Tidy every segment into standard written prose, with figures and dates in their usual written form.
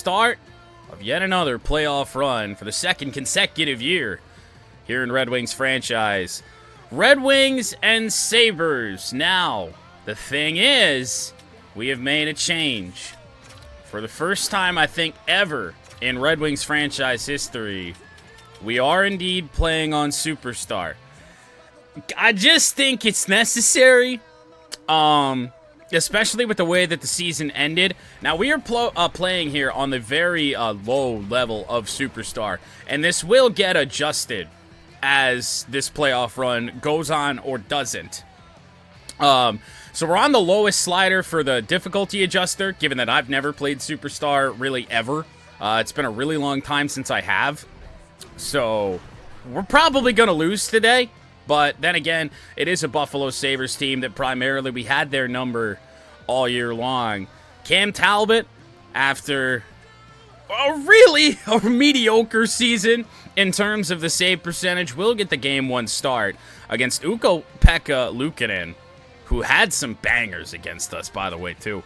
start of yet another playoff run for the second consecutive year here in Red Wings franchise. Red Wings and Sabres. Now, the thing is, we have made a change. For the first time, I think, ever in Red Wings franchise history, we are indeed playing on Superstar. I just think it's necessary, especially with the way that the season ended. Now, we are playing here on the very low level of Superstar, and this will get adjusted as this playoff run goes on or doesn't. So we're on the lowest slider for the difficulty adjuster, given that I've never played Superstar really ever. It's been a really long time since I have. So we're probably going to lose today. But then again, it is a Buffalo Sabres team that primarily we had their number all year long. Cam Talbot, after a mediocre season in terms of the save percentage, will get the game one start against Ukko-Pekka Luukkonen, who had some bangers against us, by the way, too.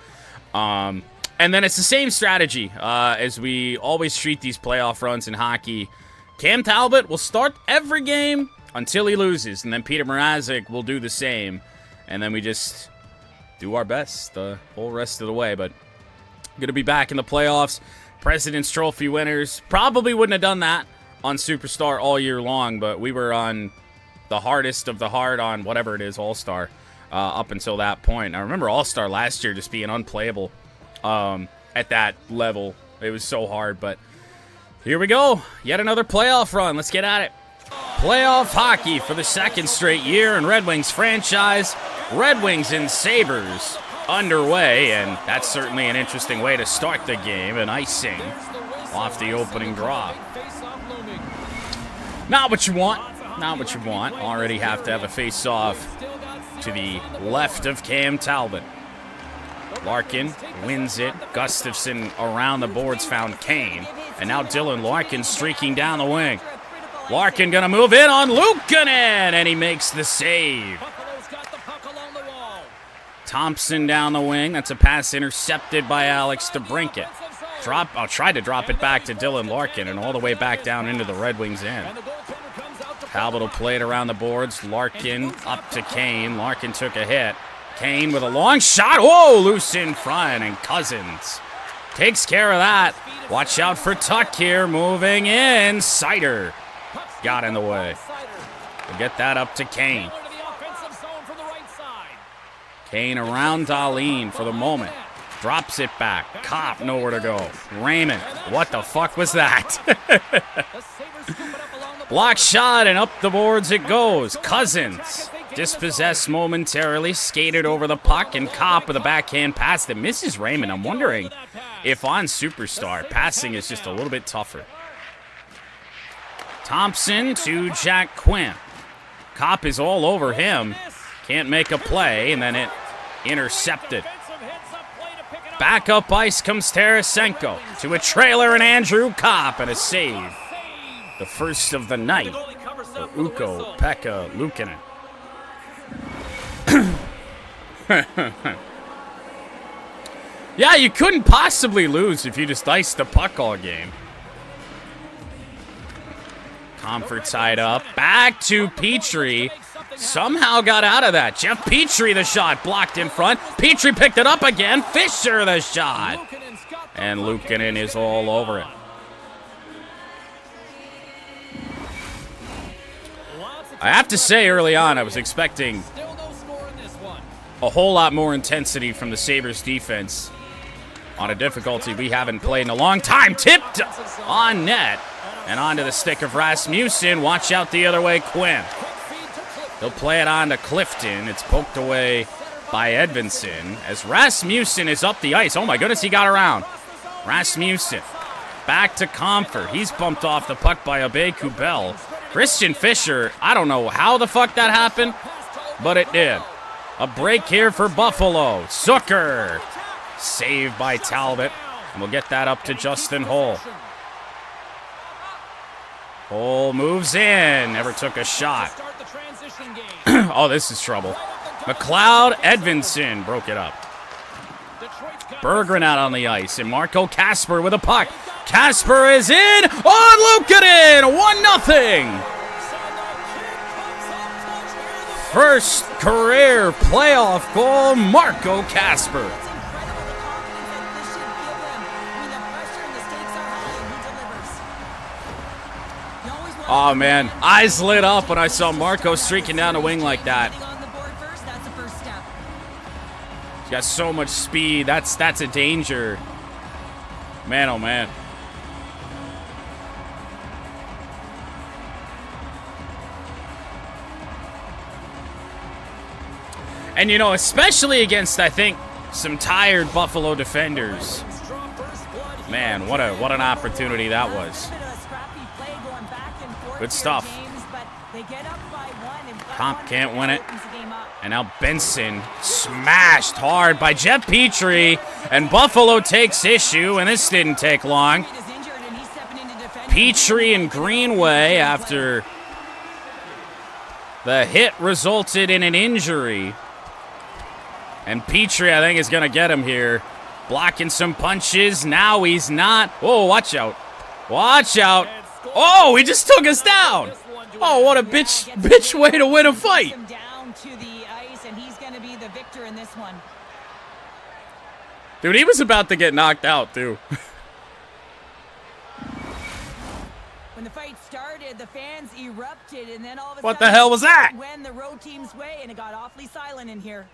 And then it's the same strategy as we always treat these playoff runs in hockey. Cam Talbot will start every game until he loses, and then Peter Mrazek will do the same, and then we just do our best the whole rest of the way. But going to be back in the playoffs. President's Trophy winners probably wouldn't have done that on Superstar all year long, but we were on the hardest of the hard on whatever it is, All-Star, up until that point. I remember All-Star last year just being unplayable at that level. It was so hard, but here we go. Yet another playoff run. Let's get at it. Playoff hockey for the second straight year in Red Wings franchise. Red Wings and Sabres underway, and that's certainly an interesting way to start the game. An icing off the opening draw. Not what you want. Not what you want. Already have to have a face-off to the left of Cam Talbot. Larkin wins it. Gustafsson around the boards found Kane. And now Dylan Larkin streaking down the wing. Larkin gonna move in on Luukkonen, and he makes the save. Thompson down the wing. That's a pass intercepted by Alex DeBrincat. Tried to drop it back to Dylan Larkin, and all the way back down into the Red Wings end. Talbot will play it around the boards. Larkin up to Kane. Larkin took a hit. Kane with a long shot. Whoa, loose in front, and Cousins takes care of that. Watch out for Tuck here, moving in. Sider got in the way. We'll get that up to Kane. Kane around Dahlin for the moment. Drops it back. Kopp nowhere to go. Raymond, what the fuck was that? Block shot, and up the boards it goes. Cousins dispossessed momentarily, skated over the puck, and Kopp with a backhand pass that misses Raymond. I'm wondering if on Superstar, passing is just a little bit tougher. Thompson to Jack Quinn. Kopp is all over him. Can't make a play, and then it intercepted. Back up ice comes Tarasenko to a trailer and Andrew Kopp, and a save. The first of the night for Ukko-Pekka Luukkonen. Yeah, you couldn't possibly lose if you just iced the puck all game. Comfort side up. Back to Petrie. Somehow got out of that. Jeff Petrie, the shot blocked in front. Petrie picked it up again. Fisher, the shot. And Luukkonen is all over it. I have to say, early on, I was expecting a whole lot more intensity from the Sabres defense on a difficulty we haven't played in a long time. Tipped on net and onto the stick of Rasmussen. Watch out the other way, Quinn. He'll play it on to Clifton. It's poked away by Edvinsson as Rasmussen is up the ice. Oh my goodness, he got around. Rasmussen back to Comfort. He's bumped off the puck by Abe Kubel. Christian Fisher, I don't know how the fuck that happened, but it did. A break here for Buffalo. Zucker. Saved by Talbot. And we'll get that up to Justin Holl. Holl moves in. Never took a shot. Oh, this is trouble. McLeod Edvinsson broke it up. Berggren out on the ice, and Marco Kasper with a puck. Kasper is in on Luukkonen, 1-0. First career playoff goal, Marco Kasper. Oh, man. Eyes lit up when I saw Marco streaking down the wing like that. He's got so much speed. That's a danger. Man, oh, man. And, you know, especially against, I think, some tired Buffalo defenders. Man, what an opportunity that was. Good stuff. Comp can't win it. And now Benson smashed hard by Jeff Petrie. And Buffalo takes issue, and this didn't take long. Petrie and Greenway, after the hit resulted in an injury. And Petrie, I think, is going to get him here. Blocking some punches. Now he's not. Oh, watch out. Watch out. Oh, he just took us down. Oh, what a bitch way to win a fight. Dude, he was about to get knocked out, too. When the fight started, the fans erupted, and then all of a sudden, what the hell was that? When the road team's way, and it got awfully silent in here.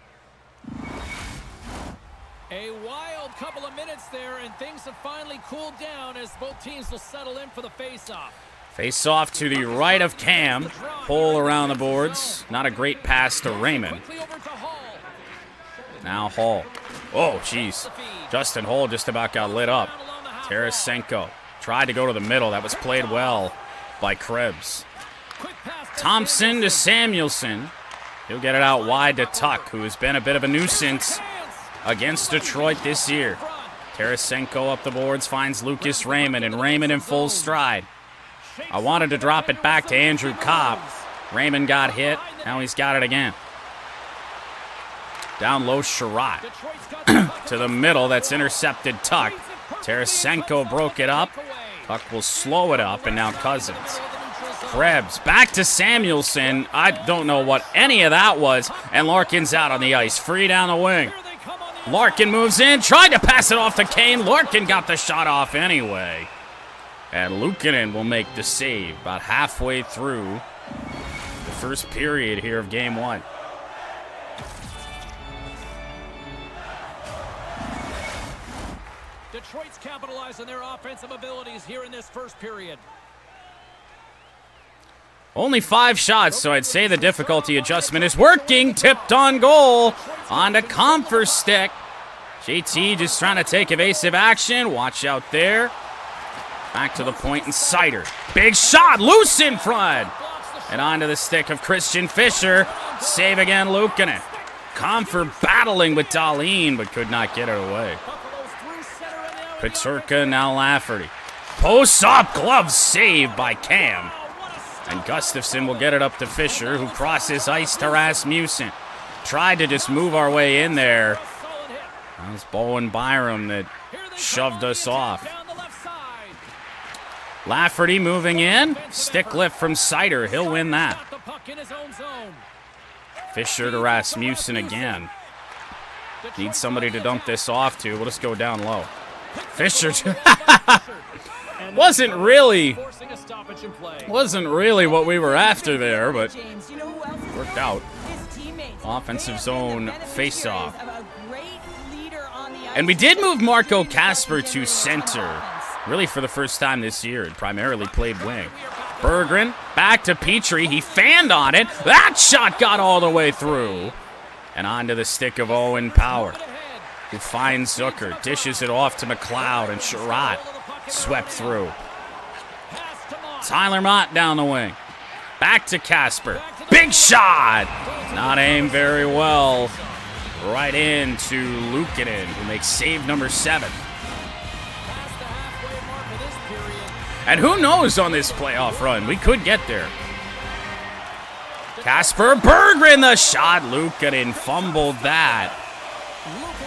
A wild couple of minutes there, and things have finally cooled down as both teams will settle in for the face-off. Face-off to the right of Cam. Hole around the boards. Not a great pass to Raymond. Now Hall. Oh, jeez. Justin Hall just about got lit up. Tarasenko tried to go to the middle. That was played well by Krebs. Thompson to Samuelson. He'll get it out wide to Tuck, who has been a bit of a nuisance against Detroit this year. Tarasenko up the boards, finds Lucas Raymond, and Raymond in full stride. I wanted to drop it back to Andrew Cobb. Raymond got hit. Now he's got it again. Down low, Sherratt. To the middle, that's intercepted Tuck. Tarasenko broke it up. Tuck will slow it up, and now Cousins. Krebs back to Samuelson. I don't know what any of that was. And Larkin's out on the ice. Free down the wing. Larkin moves in. Tried to pass it off to Kane. Larkin got the shot off anyway. And Luukkonen will make the save about halfway through the first period here of Game 1. Detroit's capitalized on their offensive abilities here in this first period. Only 5 shots, so I'd say the difficulty adjustment is working. Tipped on goal. On to Comfer stick. JT just trying to take evasive action. Watch out there. Back to the point and Sider. Big shot. Loose in front. And onto the stick of Christian Fischer. Save again, Luukkonen. Comfer battling with Dahlin, but could not get it away. Peterka, now Lafferty. Posts up. Glove saved by Cam. And Gustafsson will get it up to Fischer, who crosses ice to Rasmussen. Tried to just move our way in there. That was Bowen Byram that shoved us off. Lafferty moving in. Stick lift from Sider. He'll win that. Fischer to Rasmussen again. Need somebody to dump this off to. We'll just go down low. Fischer. Wasn't really what we were after there, but worked out. Offensive zone face-off. And we did move Marco Kasper to center, really for the first time this year. It primarily played wing. Berggren back to Petrie. He fanned on it. That shot got all the way through. And onto the stick of Owen Power, who finds Zucker, dishes it off to McLeod, and Sherratt swept through. Tyler Mott down the wing. Back to Kasper. Big shot! Not aimed very well. Right into Luukkonen, who makes save number 7. And who knows on this playoff run? We could get there. Kasper Berggren, the shot. Luukkonen fumbled that.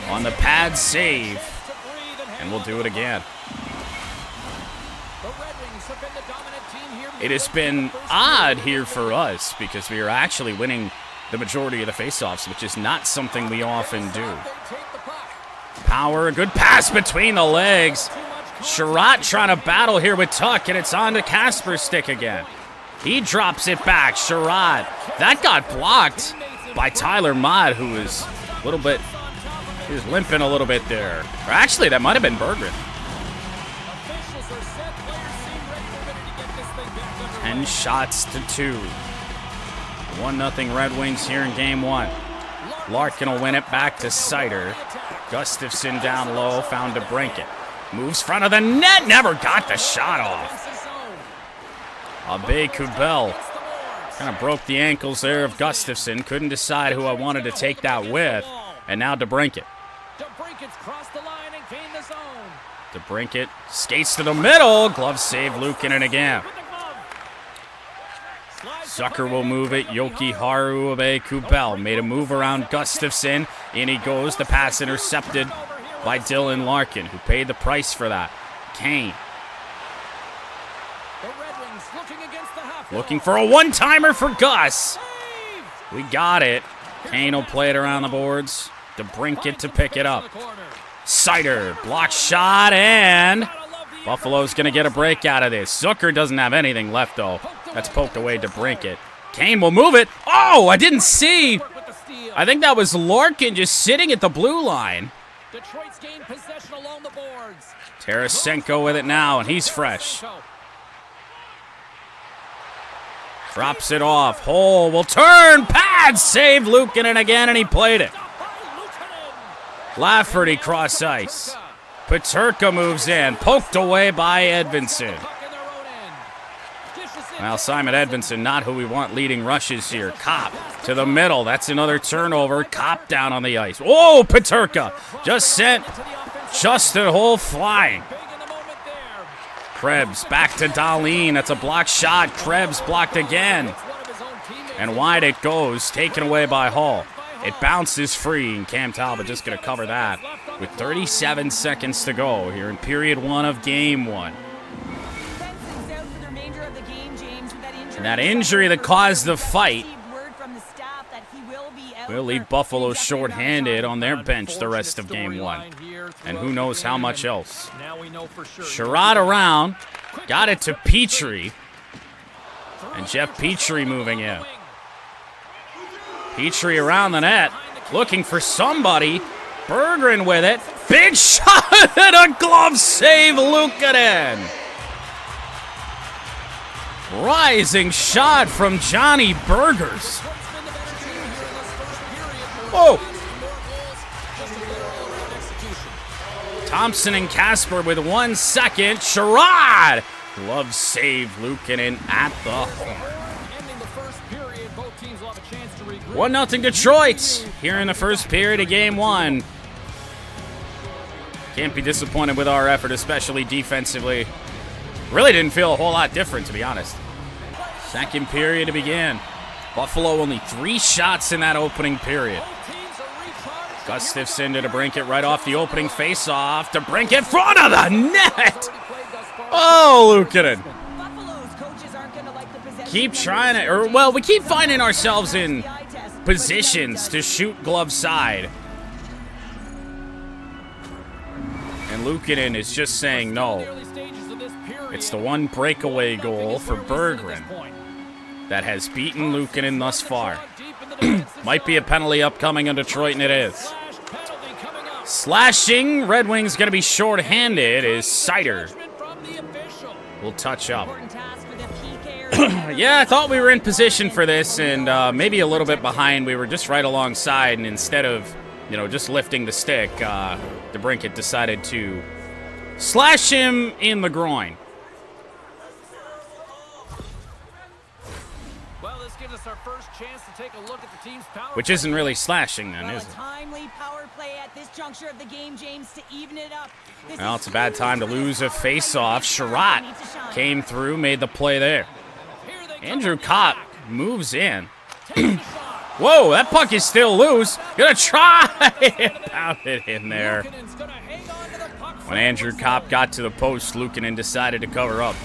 on the pad save. And we'll do it again. It has been odd here for us because we are actually winning the majority of the faceoffs, which is not something we often do. Power, a good pass between the legs. Sherratt trying to battle here with Tuck, and it's on to Casper's stick again. He drops it back. Sherratt. That got blocked by Tyler Mott, who is a little bit, he was limping a little bit there. Or actually, that might have been Berggren. 10 shots to 2. 1-0 Red Wings here in game 1. Larkin will win it back to Sider. Gustafsson down low, found DeBrincat. Moves front of the net, never got the shot off. Abe Kubel kind of broke the ankles there of Gustafsson. Couldn't decide who I wanted to take that with. And now DeBrincat. DeBrincat skates to the middle. Glove save, Luukkonen again. Zucker will move it. Yoki Haru Abe Kubel made a move around Gustafsson. In he goes. The pass intercepted by Dylan Larkin, who paid the price for that. Kane. Looking for a one-timer for Gus. We got it. Kane will play it around the boards. DeBrincat to pick it up. Sider, block shot, and Buffalo's going to get a break out of this. Zucker doesn't have anything left, though. That's poked away DeBrincat. Kane will move it. Oh, I didn't see. I think that was Larkin just sitting at the blue line. Tarasenko with it now, and he's fresh. Drops it off. Hole will turn. Pad saved Luukkonen again, and he played it. Lafferty cross ice. Peterka moves in. Poked away by Edvinsson. Well, Simon Edvinsson, not who we want leading rushes here. Kopp to the middle. That's another turnover. Kopp down on the ice. Oh, Peterka just sent Justin Holl flying. Krebs back to Dahlin. That's a blocked shot. Krebs blocked again. And wide it goes. Taken away by Hall. It bounces free, and Cam Talbot just going to cover that with 37 seconds to go here in period 1 of game 1. And that injury that caused the fight will leave Buffalo shorthanded on their bench the rest of game 1. And who knows how much else. Sherratt around. Got it to Petrie. And Jeff Petrie moving in. Petrie around the net. Looking for somebody. Berggren with it. Big shot and a glove save, Luukkonen. Rising shot from Johnny Burgers. Whoa. Thompson and Casper with 1 second. Sherratt. Glove save, Luukkonen at the horn. 1-0 Detroit here in the first period of game 1. Can't be disappointed with our effort, especially defensively. Really didn't feel a whole lot different, to be honest. Second period to begin. Buffalo only 3 shots in that opening period. Gustafsson to DeBrincat right off the opening face-off. DeBrincat front of the net! Oh, Luukkonen. Keep trying to, we keep finding ourselves in positions to shoot glove side. And Luukkonen is just saying no. It's the one breakaway goal for Berggren that has beaten Luukkonen thus far. Might be a penalty upcoming in Detroit, and it is. Slashing, Red Wings going to be short-handed, is Sider. We'll touch up. Yeah, I thought we were in position for this, and maybe a little bit behind. We were just right alongside, and instead of, just lifting the stick, DeBrincat decided to slash him in the groin. Well, this gives us our first chance to take a look at the team's power. Which isn't really slashing then, is it? Timely power play at this juncture of the game, James, to even it up. Well, it's a bad time to lose a face-off. Sherratt came through, made the play there. Andrew Kopp moves in. Whoa, that puck is still loose. Gonna try and pound it in there. When Andrew Kopp got to the post, Luukkonen decided to cover up.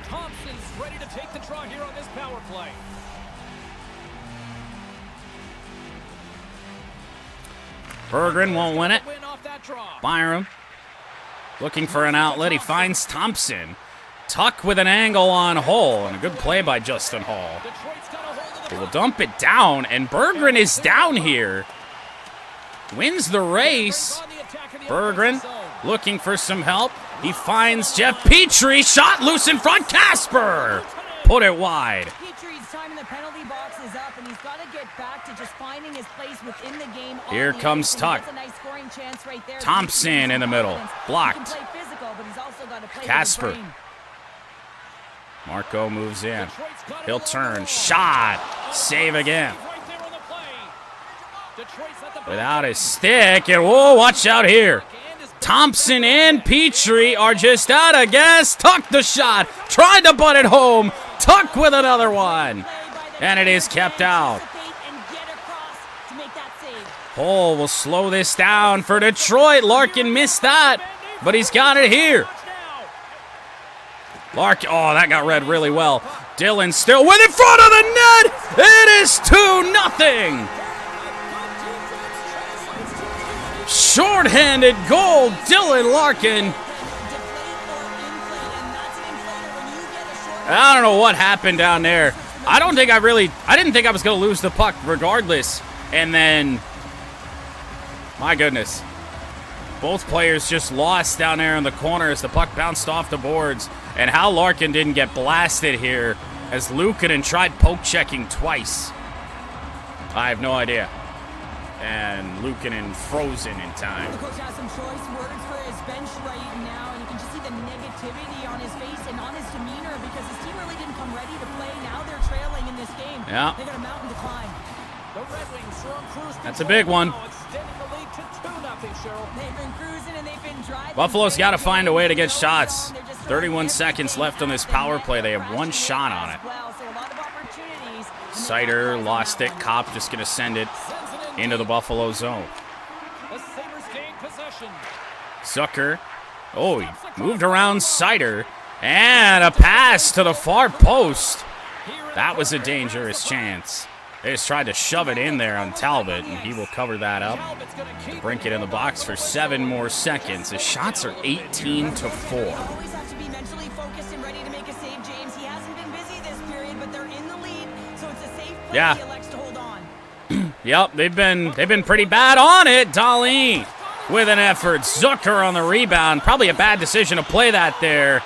Thompson's ready to take the draw here on this power play. Berggren won't win it. Byram looking for an outlet. He finds Thompson. Tuck with an angle on Hull, and a good play by Justin Hall. He will dump it down, and Berggren is down here. Wins the race. Berggren looking for some help. He finds Jeff Petrie. Shot loose in front. Kasper put it wide. Petrie's time in the penalty box is up, and he's got to get back to just finding his place within the game. Here comes Tuck. Thompson in the middle. Blocked. Kasper. Marco moves in. He'll turn. Shot. Save again. Without his stick. And whoa, watch out here. Thompson and Petrie are just out of gas. Tuck the shot. Tried to butt it home. Tuck with another one. And it is kept out. Hull will slow this down for Detroit. Larkin missed that, but he's got it here. Larkin, oh, that got read really well. Dillon still with it in front of the net. It is 2-0. Short-handed goal, Dylan Larkin. I don't know what happened down there. I didn't think I was going to lose the puck regardless. And then, my goodness, both players just lost down there in the corner as the puck bounced off the boards. And how Larkin didn't get blasted here as Luukkonen tried poke-checking twice. I have no idea. And Luukkonen frozen in time. The coach has some choice words for his bench right now, and you can just see the negativity on his face and on his demeanor because his team really didn't come ready to play. Now they're trailing in this game. Yeah. They got a mountain to climb. The Red Wings are on cruise control. That's a big one. Extending the lead to 2-0, Cheryl. They've been cruising and they've been driving. Buffalo's got to find a way to get shots. 31 seconds left on this power play. They have one shot on it. Sider lost it. Kopp just going to send it into the Buffalo zone. Zucker. Oh, he moved around Sider. And a pass to the far post. That was a dangerous chance. They just tried to shove it in there on Talbot, and he will cover that up. Brink it in the box for 7 more seconds. His shots are 18-4. Yeah. Yep, they've been pretty bad on it. Dahlin with an effort. Zucker on the rebound. Probably a bad decision to play that there.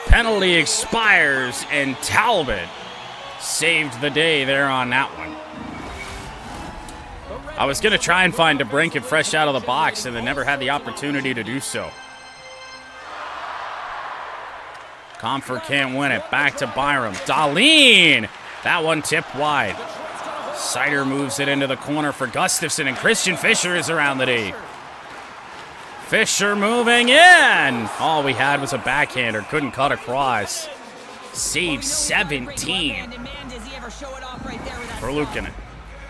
Penalty expires, and Talbot saved the day there on that one. I was going to try and find DeBrincat fresh out of the box, and they never had the opportunity to do so. Comfort can't win it. Back to Byram. Dahlin! That one tipped wide. Sider moves it into the corner for Gustafsson, and Christian Fischer is around the D. Fischer moving in. All we had was a backhander. Couldn't cut across. Save 17 for Luukkonen.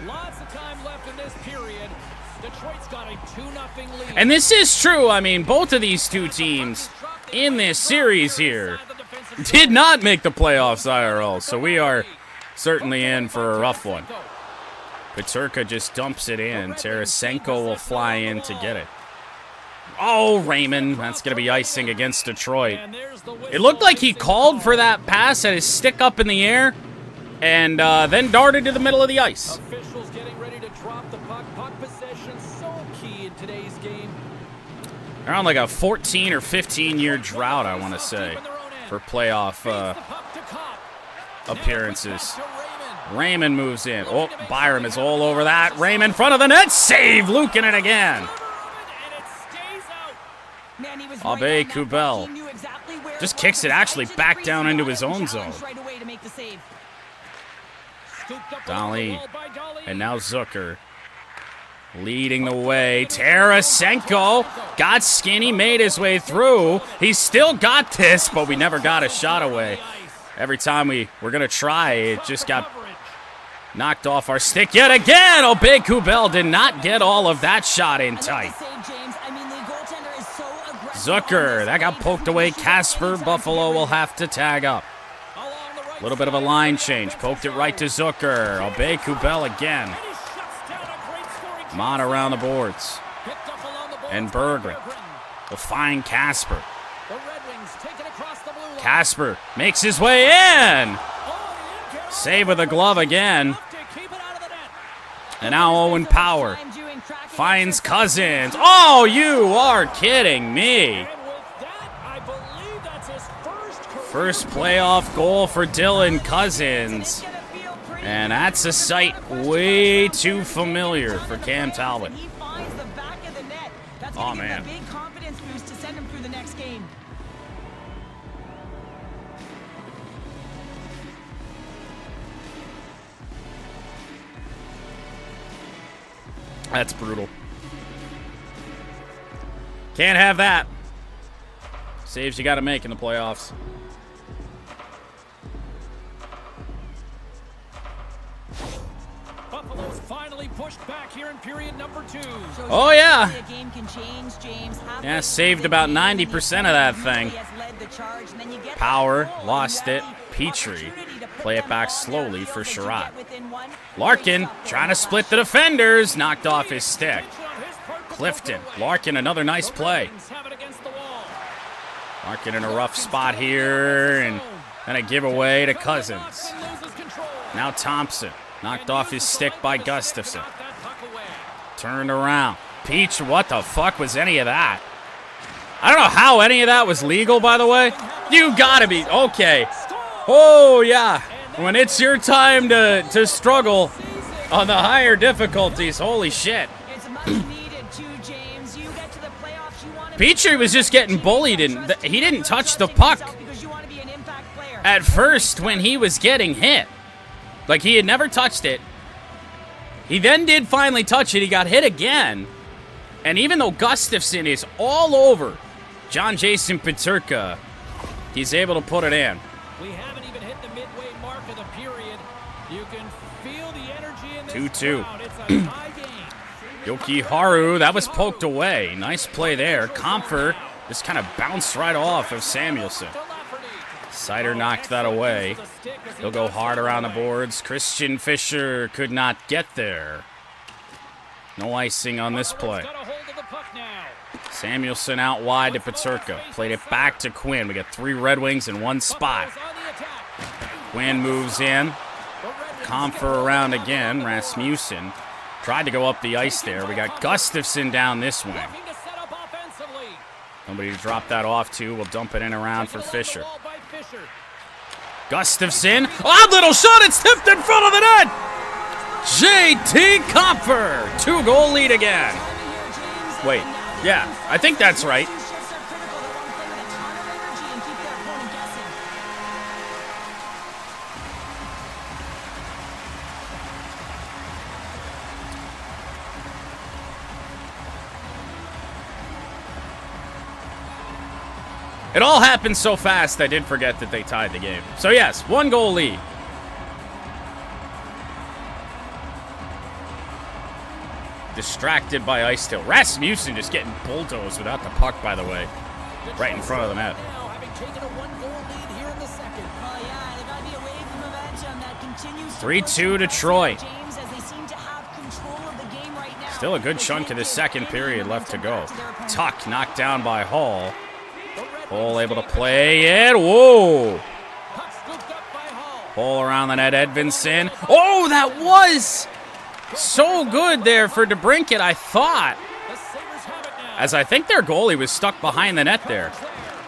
Lots of time left in this period. Detroit's got a 2-0 lead. And this is true. I mean, both of these two teams in this series here did not make the playoffs IRL, so we are certainly in for a rough one. Peterka just dumps it in. Tarasenko will fly in to get it. Oh, Raymond. That's going to be icing against Detroit. It looked like he called for that pass, had his stick up in the air, and then darted to the middle of the ice. Officials getting ready to drop the puck. Puck possession so key in today's game. They're on like a 14 or 15-year drought, I want to say, for playoff appearances. Raymond moves in. Oh, Byram is all over that. Raymond in front of the net. Save! Luukkonen again. Abe Kubel just kicks it actually back down into his own zone. Dahlin. And now Zucker leading the way. Tarasenko got skinny, made his way through. He's still got this, but we never got a shot away. Every time we were going to try, it just got Knocked off our stick yet again. Obey Kubel did not get all of that shot in tight. Zucker, that got poked away. Casper, Buffalo will have to tag up. A little bit of a line change. Poked it right to Zucker. Obey Kubel again. Mott around the boards. And Berggren will find Casper. Casper makes his way in. Save with a glove again. And now Owen Power finds Cousins. Oh, you are kidding me. First playoff goal for Dylan Cousins. And that's a sight way too familiar for Cam Talbot. Oh, man. That's brutal. Can't have that. Saves you got to make in the playoffs. Buffalo's finally pushed back here in period number 2. Oh, yeah. Yeah, saved about 90% of that thing. Power, lost it. Petrie, play it back slowly for Sherratt. Larkin, trying to split the defenders, knocked off his stick. Clifton, Larkin, another nice play. Larkin in a rough spot here, and then a giveaway to Cousins. Now Thompson, knocked off his stick by Gustafson. Turned around. Peach, what the fuck was any of that? I don't know how any of that was legal, by the way. You gotta be, okay. Oh, yeah. When it's your time to struggle on the higher difficulties, holy shit. Petrie was just getting bullied, and he didn't touch the puck at first when he was getting hit. Like, he had never touched it. He then did finally touch it. He got hit again. And even though Gustafson is all over John Jason Peterka, he's able to put it in. We haven't even hit the midway mark of the period. You can feel the energy in this 2-2. crowd. It's a tie game. Yoki Haru, that was poked away. Nice play there. Comfer just kind of bounced right off of Samuelson. Sider knocked that away. He'll go hard around the boards. Christian Fisher could not get there. No icing on this play. Samuelson out wide to Peterka. Played it back to Quinn. We got 3 Red Wings in one spot. Quinn moves in. Comfer around again. Rasmussen tried to go up the ice there. We got Gustafson down this wing. Nobody to drop that off to. We'll dump it in around for Fisher. Gustafson. Odd little shot. It's tipped in front of the net. JT Comfer. 2-goal lead again. Wait. Yeah, I think that's right. It all happened so fast, I did forget that they tied the game. So yes, 1-goal lead. Distracted by Ice Hill. Rasmussen just getting bulldozed without the puck, by the way. Right in front of the net. 3-2 to Troy. Still a good chunk of the second period left to go. Tuck knocked down by Hall. Hall able to play it. Whoa. Hall around the net. Edvinson. Oh, that was so good there for DeBrincat, I thought. As I think their goalie was stuck behind the net there.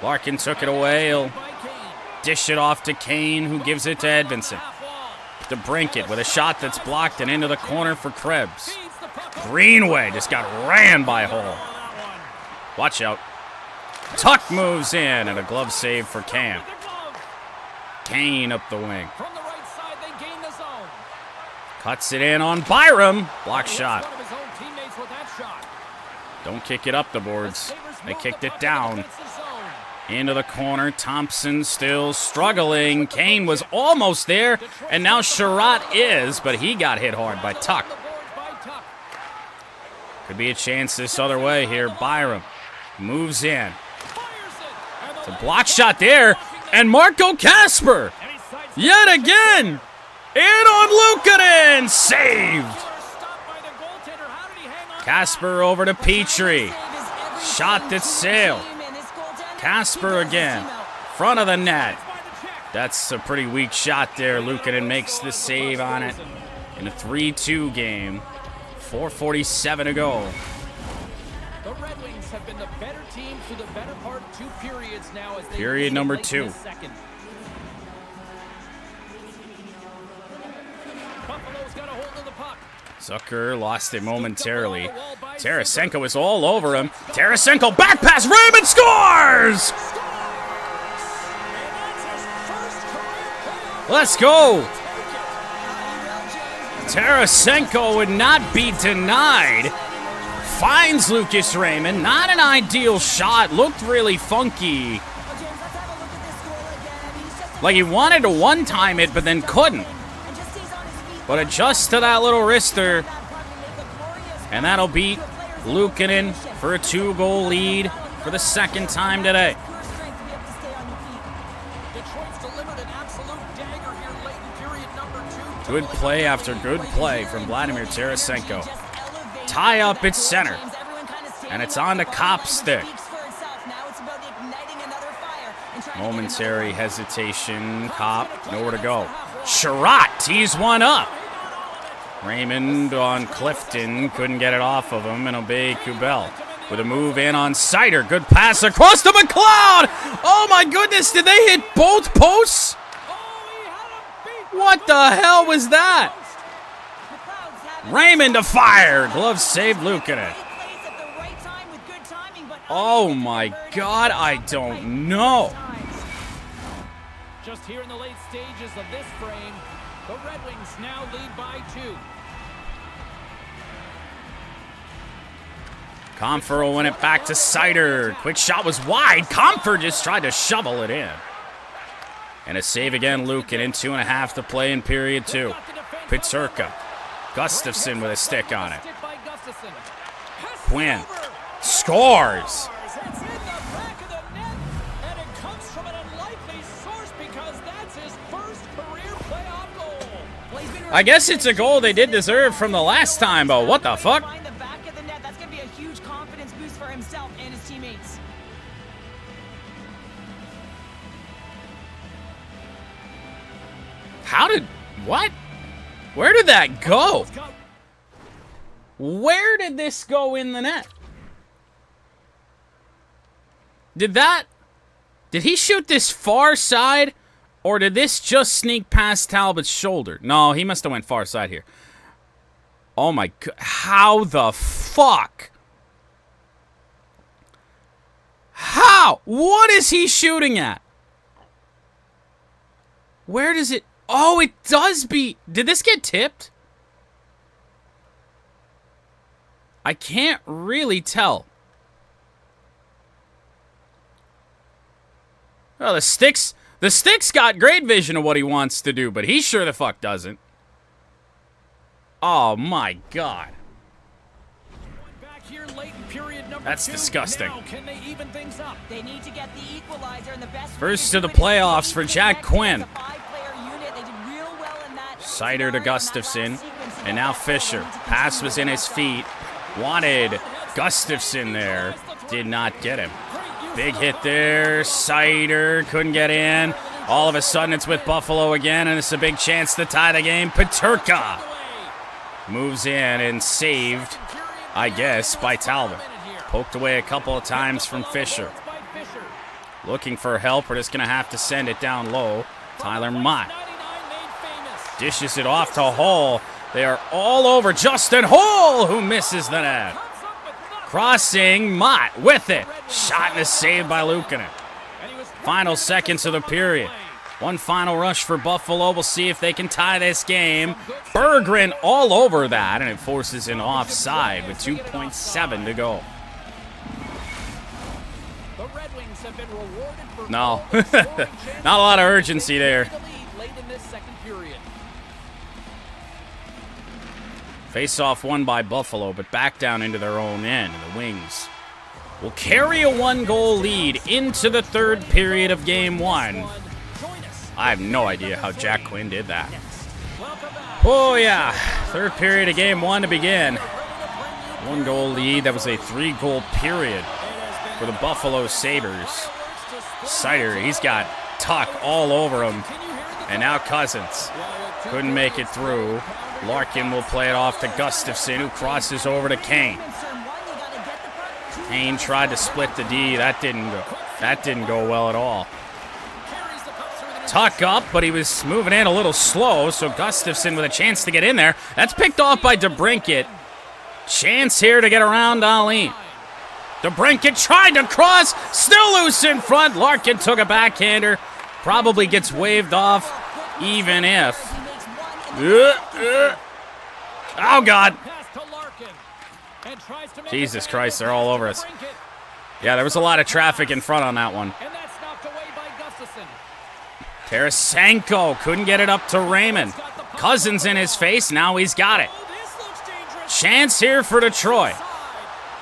Larkin took it away. He'll dish it off to Kane, who gives it to Edvinson. DeBrincat with a shot that's blocked and into the corner for Krebs. Greenway just got ran by Hall. Watch out. Tuck moves in and a glove save for Cam. Kane up the wing. Cuts it in on Byram. Block shot. Don't kick it up the boards. They kicked it down. Into the corner. Thompson still struggling. Kane was almost there, and now Sherratt is, but he got hit hard by Tuck. Could be a chance this other way here. Byram moves in. It's a block shot there, and Marco Kasper yet again in on Luukkonen, saved. Kasper over to Petrie. Shot that sailed. Kasper again, front of the net. That's a pretty weak shot there. Luukkonen makes the save on it in a 3-2 game. 4:47 to go. The Red Wings have been the better team for the better part of 2 periods now. As they Period number 2. Buffalo's got a hold of the puck. Zucker lost it momentarily. Tarasenko is all over him. Tarasenko back pass. Raymond scores! Let's go. Tarasenko would not be denied. Finds Lucas Raymond. Not an ideal shot. Looked really funky. Like he wanted to one-time it, but then couldn't. But adjust to that little wrister. And that'll beat Luukkonen for a 2-goal lead for the second time today. Good play after good play from Vladimir Tarasenko. Tie up at center. And it's on to Kopstick. Momentary hesitation. Cop, nowhere to go. Sherratt tees one up. Raymond on Clifton. Couldn't get it off of him. And obey Kubel with a move in on Sider. Good pass across to McLeod. Oh my goodness, did they hit both posts? What the hell was that? Raymond to fire. Glove saved Luukkonen. Oh my God, I don't know. Just here in the late stages of this frame, the Red Wings now lead by 2. Comfer will win it back to Sider. Quick shot was wide. Comfer just tried to shovel it in. And a save again, Luukkonen. 2.5 to play in period 2. Peterka. Gustafsson with a stick on it. Quinn scores. I guess it's a goal they did deserve from the last time, but what the fuck? That's going to be a huge confidence boost for himself and his teammates. How did... What? Where did that go? Where did this go in the net? Did he shoot this far side? Or did this just sneak past Talbot's shoulder? No, he must have went far side here. Oh my God. How the fuck? How? What is he shooting at? Where does it... Oh, it does beat... Did this get tipped? I can't really tell. Oh, the Stick's got great vision of what he wants to do, but he sure the fuck doesn't. Oh my God. That's disgusting. First to the playoffs for Jack Quinn. Sider to Gustafsson, and now Fisher. Pass was in his feet. Wanted Gustafsson there. Did not get him. Big hit there. Sider couldn't get in. All of a sudden, it's with Buffalo again, and it's a big chance to tie the game. Peterka moves in and saved, I guess, by Talbot. Poked away a couple of times from Fisher. Looking for help. We're just going to have to send it down low. Tyler Mott dishes it off to Hull. They are all over Justin Hull, who misses the net. Crossing, Mott with it. Shot and a save by Luukkonen. Final seconds of the period. One final rush for Buffalo. We'll see if they can tie this game. Berggren all over that, and it forces an offside with 2.7 to go. The Red Wings have been rewarded for No. all their scoring chances. Not a lot of urgency there. They take the lead late in this second period. Face-off won by Buffalo, but back down into their own end. The Wings will carry a 1-goal lead into the third period of Game 1. Join us. I have no idea how Jack Quinn did that. Welcome back. Oh, yeah. Third period of Game 1 to begin. 1-goal lead. That was a 3-goal period for the Buffalo Sabres. Sider, he's got Tuck all over him. And now Cousins couldn't make it through. Larkin will play it off to Gustafsson, who crosses over to Kane. Kane tried to split the D. That didn't go well at all. Tuck up, but he was moving in a little slow, so Gustafsson with a chance to get in there. That's picked off by DeBrincat. Chance here to get around Dahlin. DeBrincat tried to cross, still loose in front. Larkin took a backhander. Probably gets waved off, even if. Oh, God. Jesus Christ, they're all over us. Yeah, there was a lot of traffic in front on that one. And that's knocked away by Gustafsson. Tarasenko couldn't get it up to Raymond. Cousins in his face, now he's got it. This looks dangerous. Chance here for Detroit.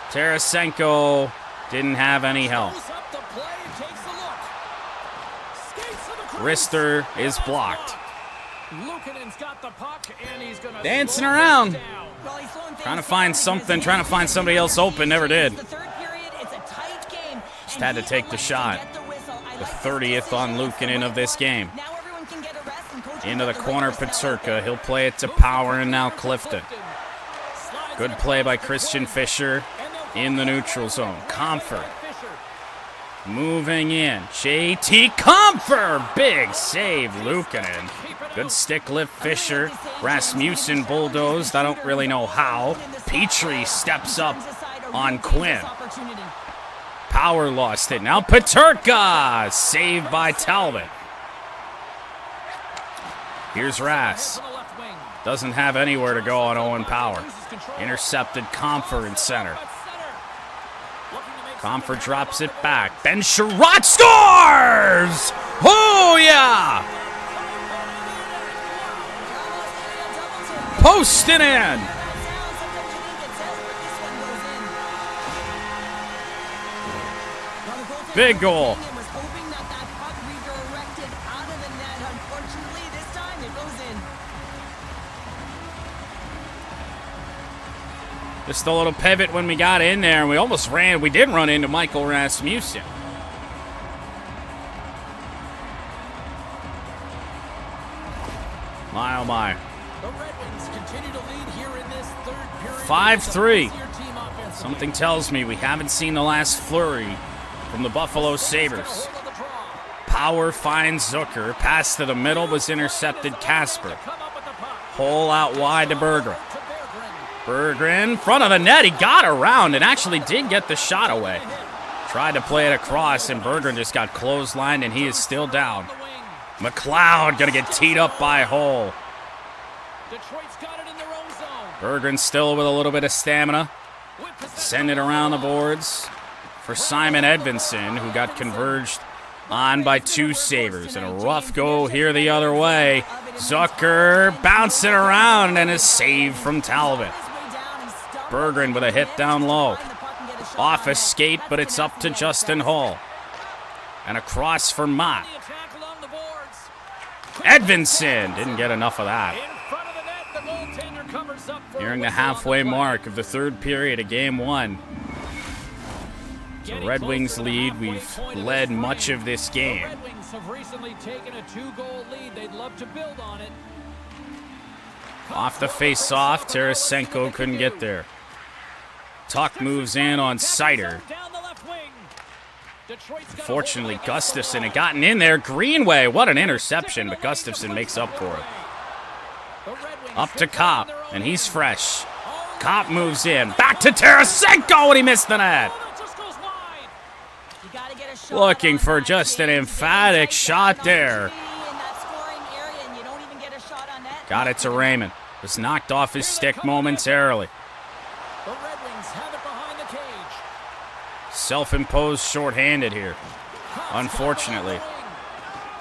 Tarasenko didn't have any help. Goes up the play, takes a look. Skates to the crease. Wrister is blocked. Luukkonen's got the puck, and he's gonna Dancing slow around. things down. Trying to find something, trying to find somebody else open, never did. Just had to take the shot. The 30th on Luukkonen of this game. Into the corner, Peterka. He'll play it to Power, and now Clifton. Good play by Christian Fischer in the neutral zone. Comfort moving in. JT Comfort. Big save, Luukkonen. Good stick lift, Fischer. Rasmussen bulldozed. I don't really know how. Petrie steps up on Quinn. Power lost it. Now Peterka. Saved by Talbot. Here's Rass. Doesn't have anywhere to go on Owen Power. Intercepted Comfort in center. Comfort drops it back. Ben Sherratt scores! Oh, yeah! Posted in. Big goal. Just a little pivot when we got in there, and we almost ran. We did run into Michael Rasmussen. My, oh my. The Red Wings continue to lead here in this third period. 5-3. Something tells me we haven't seen the last flurry from the Buffalo Sabres. Power finds Zucker. Pass to the middle was intercepted Casper. Hole out wide to Berggren. Berggren, front of the net. He got around and actually did get the shot away. Tried to play it across, and Berggren just got clotheslined, and he is still down. McLeod gonna get teed up by Hole. Detroit's got it in their own zone. Berggren still with a little bit of stamina. Send it around the boards for Simon Edvinsson, who got converged on by two Sabres. And a rough go here the other way. Zucker bouncing around and is saved from Talbot. Berggren with a hit down low. Off a skate, but it's up to Justin Hull. And across for Mott. Edvinsson didn't get enough of that. Nearing the halfway mark of the third period of Game 1. The Red Wings lead. We've led much of this game. The Red Wings have recently taken a 2-goal lead. They'd love to build on it. Off the face-off, Tarasenko couldn't get there. Tuck moves in on Sider. Unfortunately, Gustafsson had gotten in there. Greenway, what an interception, but Gustafsson makes up for it. Up to Kopp, and he's fresh. Kopp moves in. Back to Tarasenko, and he missed the net. Looking for just an emphatic shot there. Got it to Raymond. Was knocked off his stick momentarily. The Red Wings have it behind the cage. Self-imposed shorthanded here. unfortunately.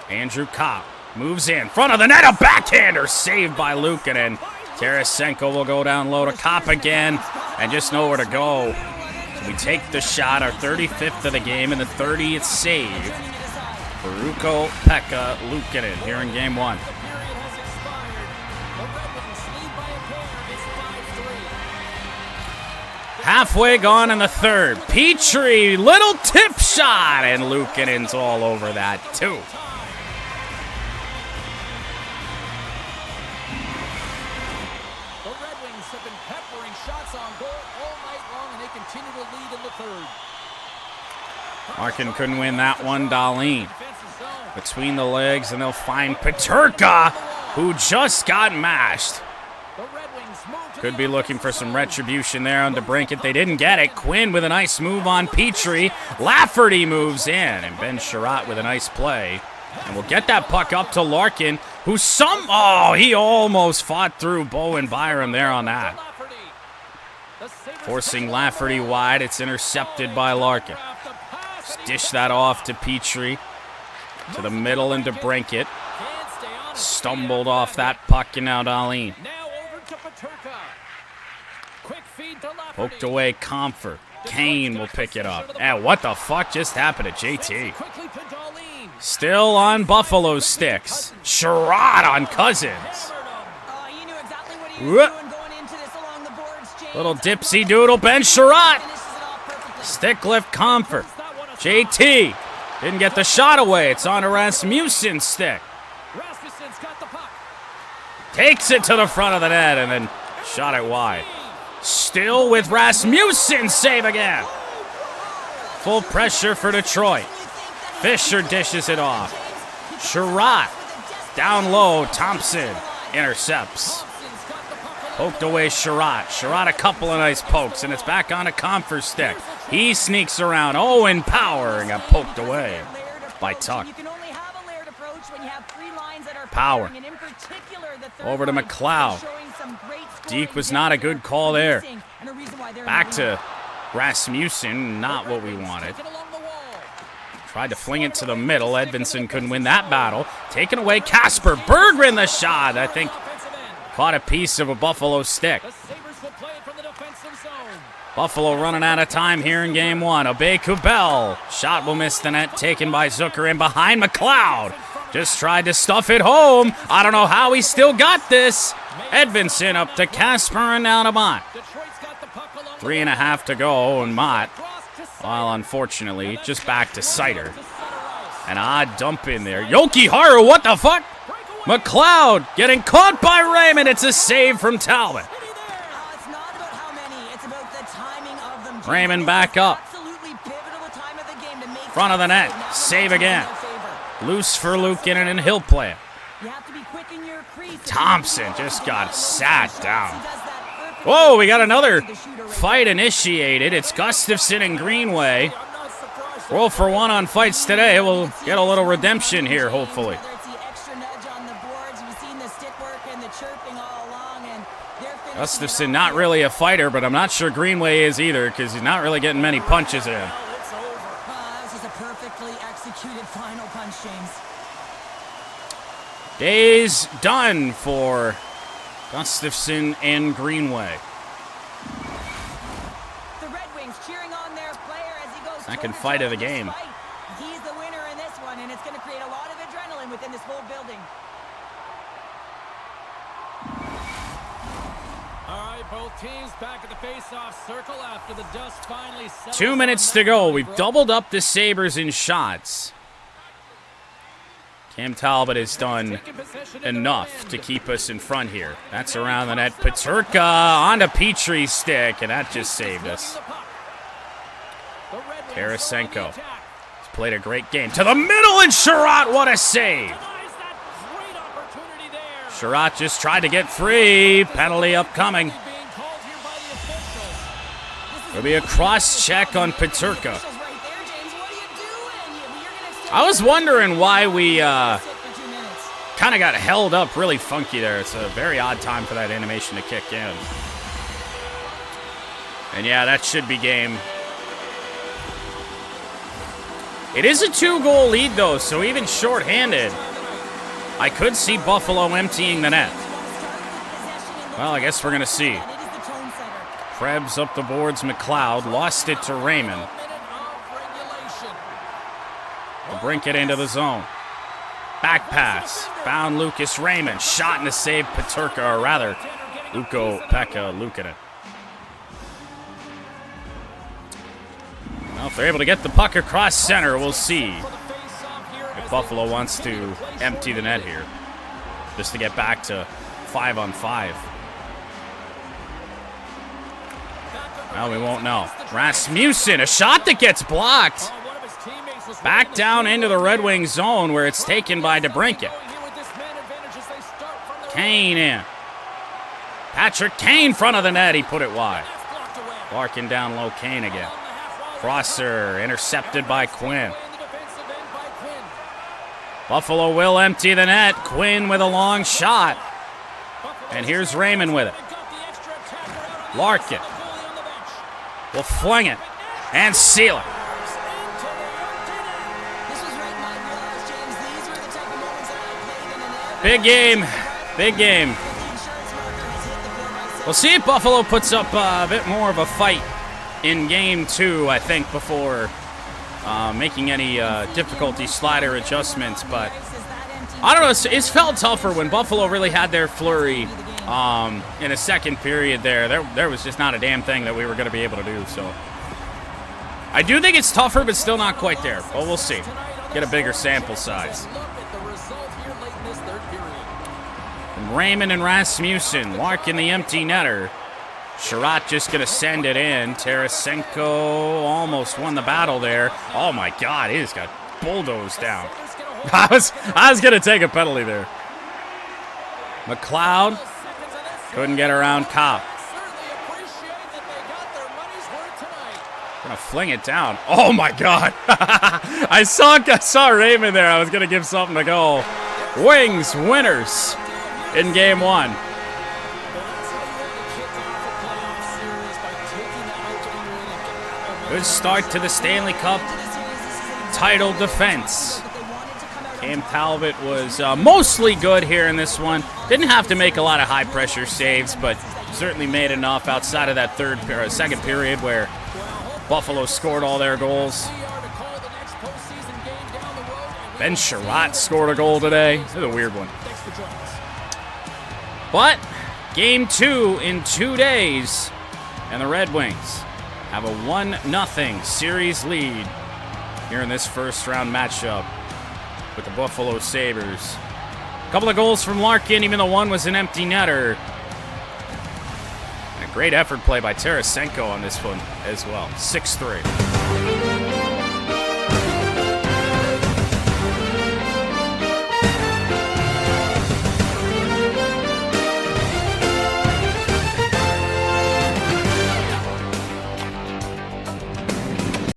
Andrew Kopp moves in. Front of the net, a backhander saved by Luukkonen. Tarasenko will go down low to Kopp again and just nowhere to go. So we take the shot, our 35th of the game, and the 30th save for Ukko-Pekka Luukkonen here in game 1. Halfway gone in the third. Petrie, little tip shot, and Luukkonen's all over that too. The Red Wings have been peppering shots on goal all night long, and they continue to lead in the third. Larkin couldn't win that one. Dahlin between the legs, and they'll find Peterka, who just got mashed. Could be looking for some retribution there on DeBrincat. They didn't get it. Quinn with a nice move on Petrie. Lafferty moves in, and Ben Sherratt with a nice play. And we'll get that puck up to Larkin, who he almost fought through Bowen Byram there on that. Forcing Lafferty wide. It's intercepted by Larkin. Just dish that off to Petrie. To the middle and DeBrincat. Stumbled off that puck, and now Dahlin. Poked away Comfort. Kane will pick it up. And what the fuck just happened to JT? Still on Buffalo sticks. Sherratt on Cousins. Little dipsy doodle. Ben Sherratt. Stick lift Comfort. JT didn't get the shot away. It's on a Rasmussen's stick. Takes it to the front of the net and then shot it wide. Still with Rasmussen, save again. Full pressure for Detroit. Fisher dishes it off. Sherratt down low. Thompson intercepts. Poked away Sherratt. Sherratt a couple of nice pokes, and it's back on a Comfort stick. He sneaks around. Owen Power and got poked away by Tuck. Power. Over to McLeod. Deke was not a good call there. Back to Rasmussen, not what we wanted. Tried to fling it to the middle. Edvinsson couldn't win that battle. Taken away Kasper Berggren, the shot. I think caught a piece of a Buffalo stick. Buffalo running out of time here in game 1. Obey Kubel. Shot will miss the net. Taken by Zucker in behind McLeod. Just tried to stuff it home. I don't know how he still got this. Edvinsson up to Kasper and down to Mott. 3.5 to go, and Mott, well, unfortunately, just back to Sider. An odd dump in there. Jokiharju, what the fuck? McLeod getting caught by Raymond. It's a save from Talbot. Raymond back up. Front of the net. Save again. Loose for Luukkonen, and he'll play it. Thompson just got sat down. Whoa, we got another fight initiated. It's Gustafsson and Greenway. Roll for 1 on fights today. We'll get a little redemption here, hopefully. Gustafsson not really a fighter, but I'm not sure Greenway is either because he's not really getting many punches in. This is a perfectly executed final punch, James. Days done for Gustafsson and Greenway. The Red Wings cheering on their player as he goes. Second fight of the game. He's the winner in this one, and it's going to create a lot of adrenaline within this whole building. All right, both teams back at the face-off circle after the dust finally settles. 2 minutes to go. We've doubled up the Sabres in shots. Cam Talbot has done enough to keep us in front here. That's around the net. Peterka onto Petrie's stick, and that just saved us. Tarasenko has played a great game. To the middle, and Sherratt, what a save. Sherratt just tried to get free. Penalty upcoming. There'll be a cross-check on Peterka. I was wondering why we kind of got held up really funky there. It's a very odd time for that animation to kick in. And yeah, that should be game. It is a 2-goal lead, though, so even shorthanded, I could see Buffalo emptying the net. Well, I guess we're going to see. Krebs up the boards. McLeod lost it to Raymond. Brink it into the zone. Back pass. Found Lucas Raymond. Shot and a save Peterka, or rather, Ukko-Pekka Luukkonen. Well, if they're able to get the puck across center, we'll see if Buffalo wants to empty the net here. Just to get back to 5-on-5. Well, we won't know. Rasmussen, a shot that gets blocked. Back down into the Red Wings zone where it's taken by DeBrincat. Kane in. Patrick Kane, front of the net. He put it wide. Larkin down low. Kane again. Crosser intercepted by Quinn. Buffalo will empty the net. Quinn with a long shot. And here's Raymond with it. Larkin will fling it and seal it. Big game. Big game. We'll see if Buffalo puts up a bit more of a fight in game 2, I think, before making any difficulty slider adjustments. But I don't know. It's felt tougher when Buffalo really had their flurry in a second period there. There was just not a damn thing that we were going to be able to do. So I do think it's tougher, but still not quite there. But we'll see. Get a bigger sample size. Raymond and Rasmussen. Larkin the empty netter. Sherratt just going to send it in. Tarasenko almost won the battle there. Oh, my God. He just got bulldozed down. I was going to take a penalty there. McLeod couldn't get around Cobb. Going to fling it down. Oh, my God. I saw Raymond there. I was going to give something to go. Wings winners in game 1. Good start to the Stanley Cup title defense. Cam Talbot was mostly good here in this one. Didn't have to make a lot of high-pressure saves, but certainly made enough outside of that second period where Buffalo scored all their goals. Ben Sherratt scored a goal today. This is a weird one. But game 2 in 2 days, and the Red Wings have a 1-0 series lead here in this first-round matchup with the Buffalo Sabres. A couple of goals from Larkin, even though one was an empty netter. And a great effort play by Tarasenko on this one as well. 6-3.